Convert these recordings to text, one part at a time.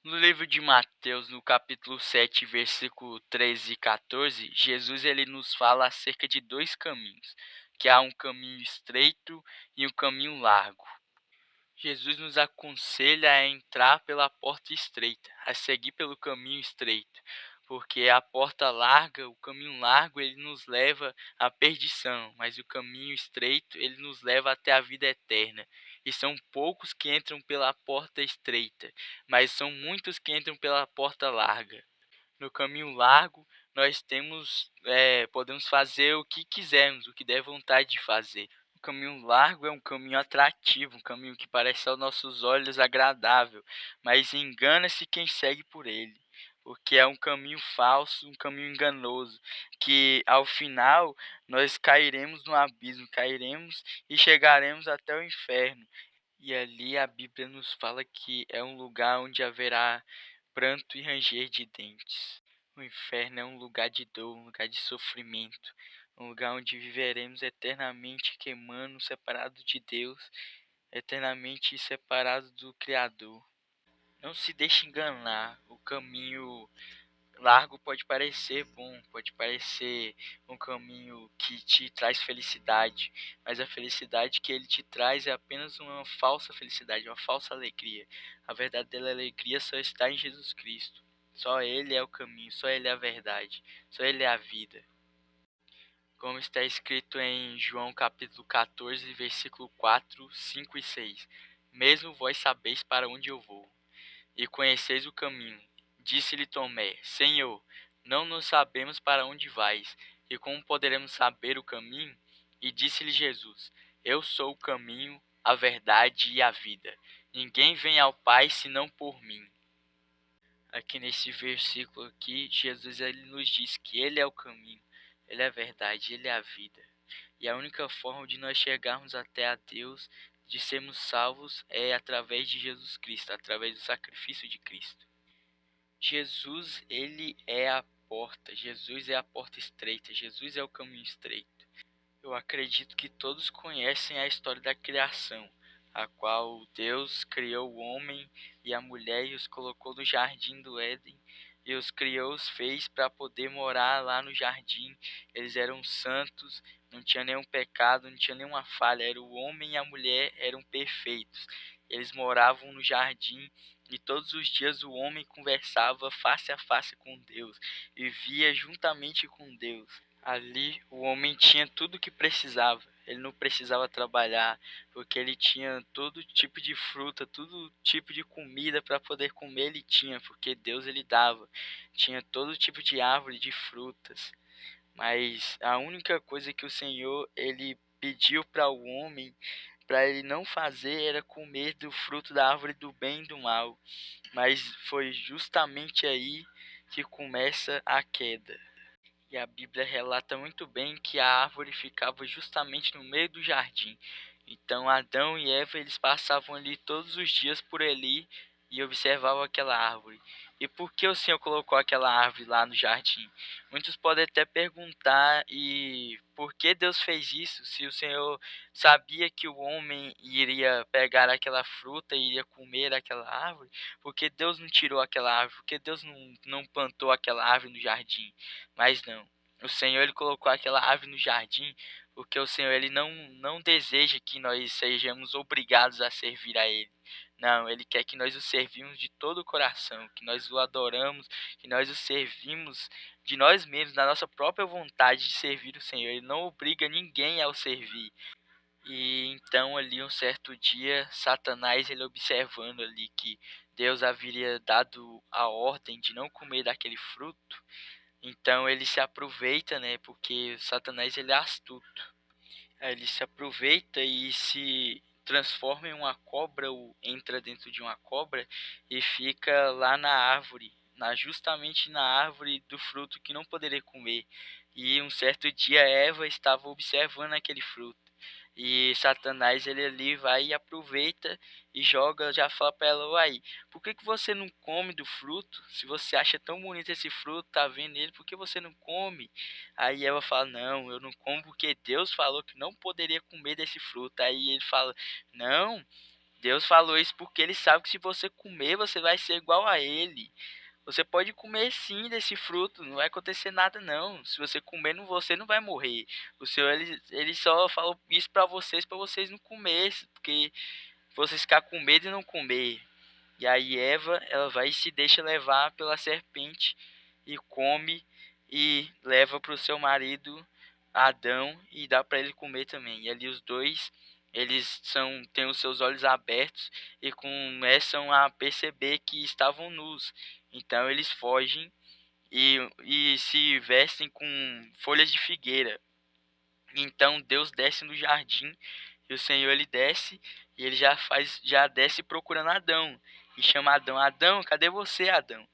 No livro de Mateus, no capítulo 7, versículo 13 e 14, Jesus ele nos fala acerca de dois caminhos, que há um caminho estreito e um caminho largo. Jesus nos aconselha a entrar pela porta estreita, a seguir pelo caminho estreito, porque a porta larga, o caminho largo, ele nos leva à perdição, mas o caminho estreito, ele nos leva até a vida eterna. E são poucos que entram pela porta estreita, mas são muitos que entram pela porta larga. No caminho largo, nós podemos fazer o que quisermos, o que der vontade de fazer. O caminho largo é um caminho atrativo, um caminho que parece aos nossos olhos agradável, mas engana-se quem segue por ele, porque é um caminho falso, um caminho enganoso, que ao final nós cairemos no abismo, cairemos e chegaremos até o inferno. E ali a Bíblia nos fala que é um lugar onde haverá pranto e ranger de dentes. O inferno é um lugar de dor, um lugar de sofrimento, um lugar onde viveremos eternamente queimando, separado de Deus, eternamente separado do Criador. Não se deixe enganar, o caminho largo pode parecer bom, pode parecer um caminho que te traz felicidade, mas a felicidade que ele te traz é apenas uma falsa felicidade, uma falsa alegria. A verdadeira alegria só está em Jesus Cristo. Só Ele é o caminho, só Ele é a verdade, só Ele é a vida. Como está escrito em João capítulo 14, versículo 4, 5 e 6. Mesmo vós sabeis para onde eu vou e conheceis o caminho. Disse-lhe Tomé: Senhor, não nos sabemos para onde vais, e como poderemos saber o caminho? E disse-lhe Jesus: Eu sou o caminho, a verdade e a vida. Ninguém vem ao Pai senão por mim. Aqui nesse versículo aqui, Jesus ele nos diz que ele é o caminho, ele é a verdade, ele é a vida. E a única forma de nós chegarmos até a Deus, de sermos salvos, é através de Jesus Cristo, através do sacrifício de Cristo. Jesus, ele é a porta. Jesus é a porta estreita. Jesus é o caminho estreito. Eu acredito que todos conhecem a história da criação, a qual Deus criou o homem e a mulher e os colocou no jardim do Éden e os criou, os fez para poder morar lá no jardim. Eles eram santos, não tinha nenhum pecado, não tinha nenhuma falha. Era o homem e a mulher eram perfeitos. Eles moravam no jardim e todos os dias o homem conversava face a face com Deus e via juntamente com Deus. Ali o homem tinha tudo o que precisava. Ele não precisava trabalhar, porque ele tinha todo tipo de fruta, todo tipo de comida para poder comer, ele tinha, porque Deus ele dava. Tinha todo tipo de árvore, de frutas. Mas a única coisa que o Senhor ele pediu para o homem, para ele não fazer, era comer do fruto da árvore do bem e do mal. Mas foi justamente aí que começa a queda. E a Bíblia relata muito bem que a árvore ficava justamente no meio do jardim. Então Adão e Eva eles passavam ali todos os dias por ali e observavam aquela árvore. E por que o Senhor colocou aquela árvore lá no jardim? Muitos podem até perguntar e por que Deus fez isso? Se o Senhor sabia que o homem iria pegar aquela fruta e iria comer aquela árvore, por que Deus não tirou aquela árvore? Por que Deus não plantou aquela árvore no jardim? Mas não. O Senhor ele colocou aquela árvore no jardim porque o Senhor ele não deseja que nós sejamos obrigados a servir a Ele. Não, Ele quer que nós o servimos de todo o coração, que nós o adoramos, que nós o servimos de nós mesmos, da nossa própria vontade de servir o Senhor. Ele não obriga ninguém a o servir. E então ali um certo dia, Satanás ele observando ali que Deus haveria dado a ordem de não comer daquele fruto, então ele se aproveita, né? Porque Satanás ele é astuto. Aí ele se aproveita e se transforma em uma cobra, ou entra dentro de uma cobra e fica lá na árvore, justamente na árvore do fruto que não poderia comer. E um certo dia Eva estava observando aquele fruto. E Satanás ele ali vai e aproveita e joga, já fala para ela, uai, por que que você não come do fruto? Se você acha tão bonito esse fruto, tá vendo ele, por que você não come? Aí ela fala, não, eu não como porque Deus falou que não poderia comer desse fruto. Aí ele fala, não, Deus falou isso porque ele sabe que se você comer, você vai ser igual a ele. Você pode comer sim desse fruto, não vai acontecer nada não. Se você comer, você não vai morrer. O Senhor, ele só falou isso para vocês não comerem, porque vocês ficar com medo e não comer. E aí Eva, ela vai e se deixa levar pela serpente e come e leva para o seu marido Adão e dá para ele comer também. E ali os dois, eles têm os seus olhos abertos e começam a perceber que estavam nus. Então eles fogem e se vestem com folhas de figueira. Então Deus desce no jardim e o Senhor ele desce e ele já desce procurando Adão e chama Adão, Adão, cadê você, Adão?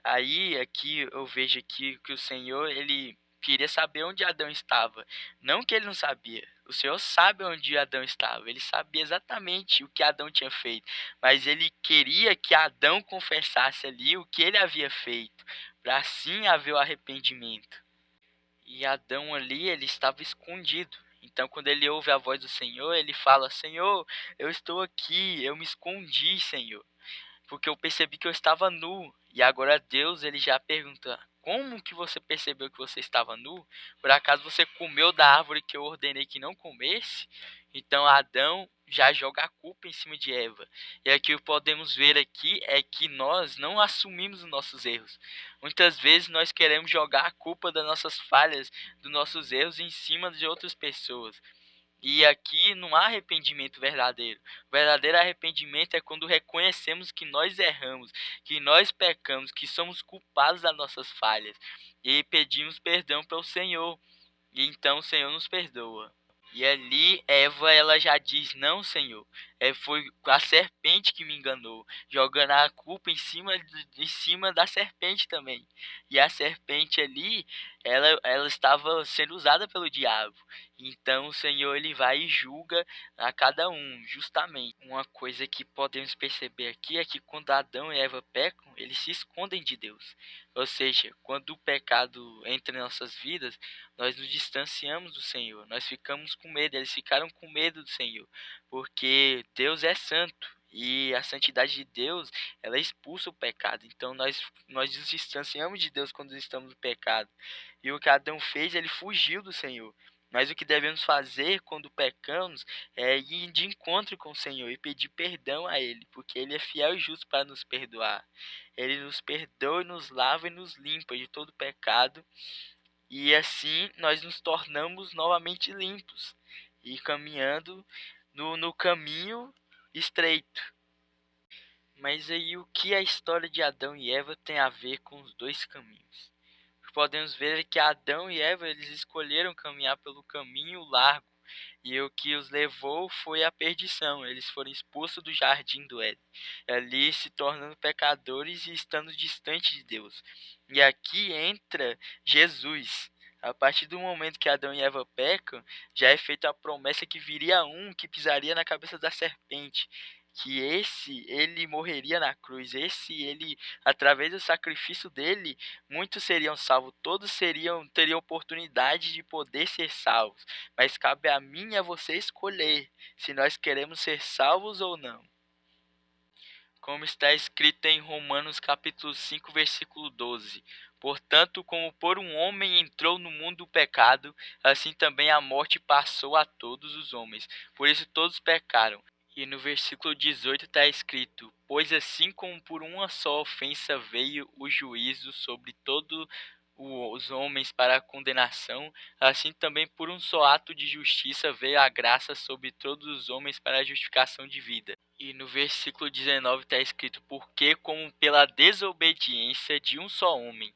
Aí aqui eu vejo aqui que o Senhor ele queria saber onde Adão estava. Não que ele não sabia. O Senhor sabe onde Adão estava. Ele sabia exatamente o que Adão tinha feito, mas ele queria que Adão confessasse ali o que ele havia feito, para assim haver o arrependimento. E Adão ali, ele estava escondido. Então, quando ele ouve a voz do Senhor, ele fala: Senhor, eu estou aqui, eu me escondi, Senhor, porque eu percebi que eu estava nu. E agora Deus, ele já pergunta: como que você percebeu que você estava nu? Por acaso você comeu da árvore que eu ordenei que não comesse? Então Adão já joga a culpa em cima de Eva. E aqui o que podemos ver aqui é que nós não assumimos os nossos erros. Muitas vezes nós queremos jogar a culpa das nossas falhas, dos nossos erros em cima de outras pessoas. E aqui não há arrependimento verdadeiro. O verdadeiro arrependimento é quando reconhecemos que nós erramos, que nós pecamos, que somos culpados das nossas falhas e pedimos perdão pelo Senhor. E então o Senhor nos perdoa. E ali Eva ela já diz: não, Senhor, foi a serpente que me enganou, jogando a culpa em cima da serpente também. E a serpente ali, ela estava sendo usada pelo diabo. Então o Senhor ele vai e julga a cada um justamente. Uma coisa que podemos perceber aqui é que quando Adão e Eva pecam, eles se escondem de Deus. Ou seja, quando o pecado entra em nossas vidas, nós nos distanciamos do Senhor, nós ficamos com medo, eles ficaram com medo do Senhor, porque Deus é santo e a santidade de Deus, ela expulsa o pecado. Então nós nos distanciamos de Deus quando estamos no pecado. E o que Adão fez, ele fugiu do Senhor. Mas o que devemos fazer quando pecamos é ir de encontro com o Senhor e pedir perdão a Ele, porque Ele é fiel e justo para nos perdoar. Ele nos perdoa, nos lava e nos limpa de todo pecado. E assim nós nos tornamos novamente limpos e caminhando no caminho estreito. Mas aí o que a história de Adão e Eva tem a ver com os dois caminhos? O que podemos ver é que Adão e Eva eles escolheram caminhar pelo caminho largo e o que os levou foi a perdição. Eles foram expulsos do jardim do Éden, ali se tornando pecadores e estando distante de Deus. E aqui entra Jesus. A partir do momento que Adão e Eva pecam, já é feita a promessa que viria um que pisaria na cabeça da serpente, que esse ele morreria na cruz, esse ele através do sacrifício dele muitos seriam salvos, todos teriam oportunidade de poder ser salvos, mas cabe a mim e a você escolher se nós queremos ser salvos ou não. Como está escrito em Romanos capítulo 5, versículo 12. Portanto, como por um homem entrou no mundo o pecado, assim também a morte passou a todos os homens. Por isso todos pecaram. E no versículo 18 está escrito: pois assim como por uma só ofensa veio o juízo sobre todos os homens para a condenação, assim também por um só ato de justiça veio a graça sobre todos os homens para a justificação de vida. E no versículo 19 está escrito: porque como pela desobediência de um só homem,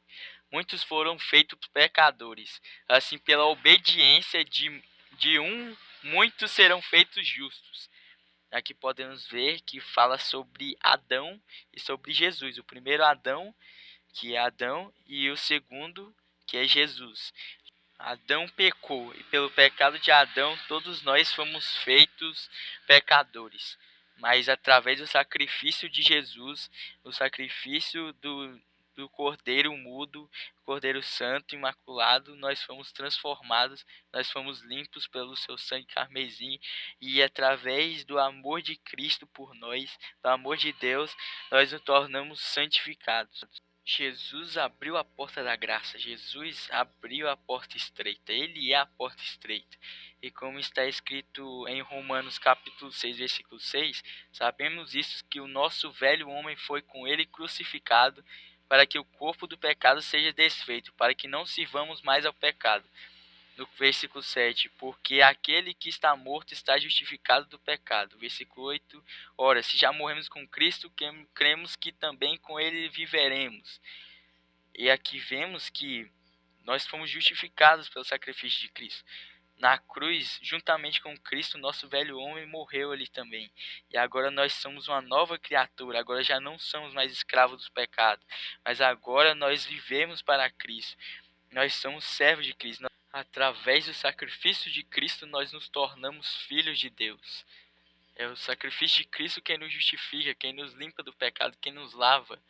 muitos foram feitos pecadores, assim pela obediência de um, muitos serão feitos justos. Aqui podemos ver que fala sobre Adão e sobre Jesus. O primeiro Adão, que é Adão, e o segundo, que é Jesus. Adão pecou, e pelo pecado de Adão, todos nós fomos feitos pecadores. Mas através do sacrifício de Jesus, o sacrifício do Cordeiro mudo, Cordeiro santo, imaculado, nós fomos transformados, nós fomos limpos pelo seu sangue carmesim, e através do amor de Cristo por nós, do amor de Deus, nós nos tornamos santificados. Jesus abriu a porta da graça, Jesus abriu a porta estreita, Ele é a porta estreita. E como está escrito em Romanos capítulo 6, versículo 6, sabemos isso, que o nosso velho homem foi com Ele crucificado, para que o corpo do pecado seja desfeito, para que não sirvamos mais ao pecado. No versículo 7, porque aquele que está morto está justificado do pecado. Versículo 8, ora, se já morremos com Cristo, cremos que também com Ele viveremos. E aqui vemos que nós fomos justificados pelo sacrifício de Cristo. Na cruz, juntamente com Cristo, nosso velho homem morreu ali também. E agora nós somos uma nova criatura. Agora já não somos mais escravos do pecado, mas agora nós vivemos para Cristo. Nós somos servos de Cristo. Através do sacrifício de Cristo, nós nos tornamos filhos de Deus. É o sacrifício de Cristo quem nos justifica, quem nos limpa do pecado, quem nos lava.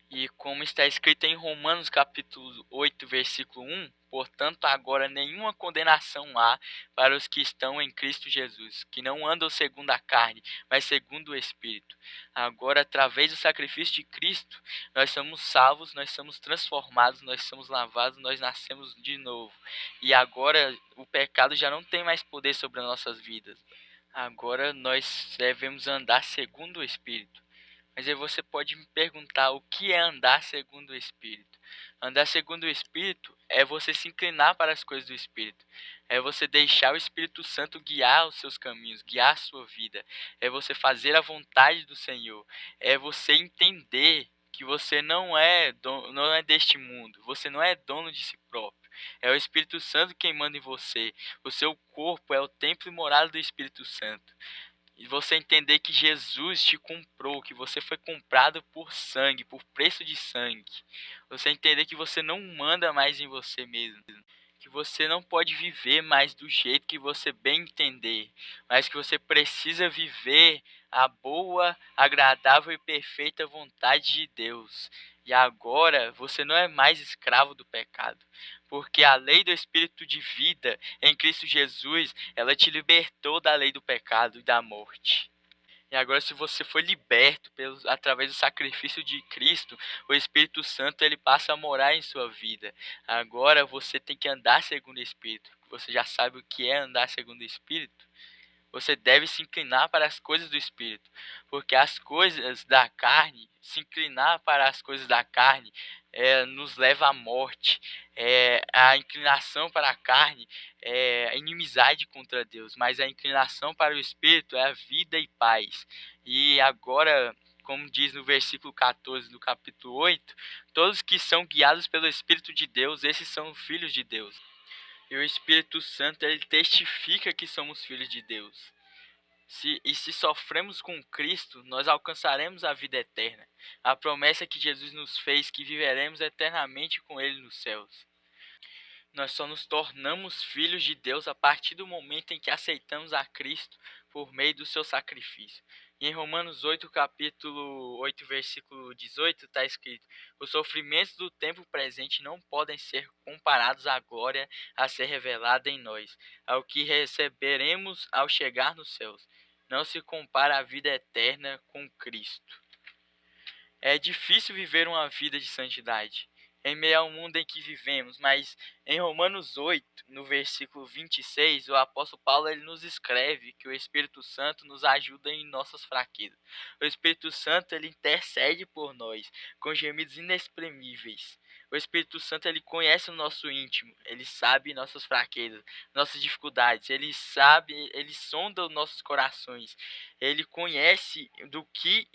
E como está escrito em Romanos capítulo 8, versículo 1, portanto agora nenhuma condenação há para os que estão em Cristo Jesus, que não andam segundo a carne, mas segundo o Espírito. Agora, através do sacrifício de Cristo, nós somos salvos, nós somos transformados, nós somos lavados, nós nascemos de novo. E agora o pecado já não tem mais poder sobre as nossas vidas. Agora nós devemos andar segundo o Espírito. Mas aí você pode me perguntar o que é andar segundo o Espírito. Andar segundo o Espírito é você se inclinar para as coisas do Espírito. É você deixar o Espírito Santo guiar os seus caminhos, guiar a sua vida. É você fazer a vontade do Senhor. É você entender que você não é deste mundo. Você não é dono de si próprio. É o Espírito Santo quem manda em você. O seu corpo é o templo e morada do Espírito Santo. E você entender que Jesus te comprou, que você foi comprado por sangue, por preço de sangue. Você entender que você não manda mais em você mesmo, que você não pode viver mais do jeito que você bem entender, mas que você precisa viver a boa, agradável e perfeita vontade de Deus. E agora você não é mais escravo do pecado, porque a lei do Espírito de vida em Cristo Jesus, ela te libertou da lei do pecado e da morte. E agora, se você foi liberto através do sacrifício de Cristo, o Espírito Santo ele passa a morar em sua vida. Agora você tem que andar segundo o Espírito. Você já sabe o que é andar segundo o Espírito? Você deve se inclinar para as coisas do Espírito, porque as coisas da carne, se inclinar para as coisas da carne, nos leva à morte. A inclinação para a carne é a inimizade contra Deus, mas a inclinação para o Espírito é a vida e paz. E agora, como diz no versículo 14 do capítulo 8, todos que são guiados pelo Espírito de Deus, esses são filhos de Deus. E o Espírito Santo ele testifica que somos filhos de Deus. Se sofremos com Cristo, nós alcançaremos a vida eterna. A promessa que Jesus nos fez que viveremos eternamente com Ele nos céus. Nós só nos tornamos filhos de Deus a partir do momento em que aceitamos a Cristo por meio do seu sacrifício. E em Romanos 8, capítulo 8, versículo 18, está escrito: os sofrimentos do tempo presente não podem ser comparados à glória a ser revelada em nós, ao que receberemos ao chegar nos céus. Não se compara a vida eterna com Cristo. É difícil viver uma vida de santidade em meio ao mundo em que vivemos, mas em Romanos 8, no versículo 26, o apóstolo Paulo ele nos escreve que o Espírito Santo nos ajuda em nossas fraquezas. O Espírito Santo ele intercede por nós com gemidos inexprimíveis. O Espírito Santo ele conhece o nosso íntimo, ele sabe nossas fraquezas, nossas dificuldades, ele sabe, ele sonda os nossos corações. Ele conhece do que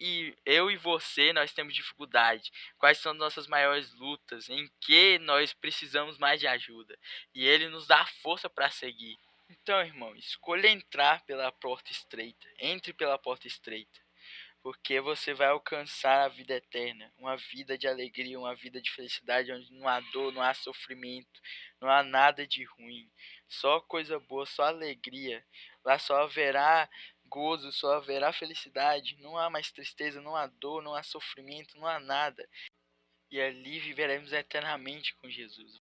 eu e você nós temos dificuldade, quais são nossas maiores lutas, em que nós precisamos mais de ajuda. E ele nos dá força para seguir. Então, irmão, escolha entrar pela porta estreita. Entre pela porta estreita, porque você vai alcançar a vida eterna, uma vida de alegria, uma vida de felicidade, onde não há dor, não há sofrimento, não há nada de ruim, só coisa boa, só alegria. Lá só haverá gozo, só haverá felicidade. Não há mais tristeza, não há dor, não há sofrimento, não há nada. E ali viveremos eternamente com Jesus.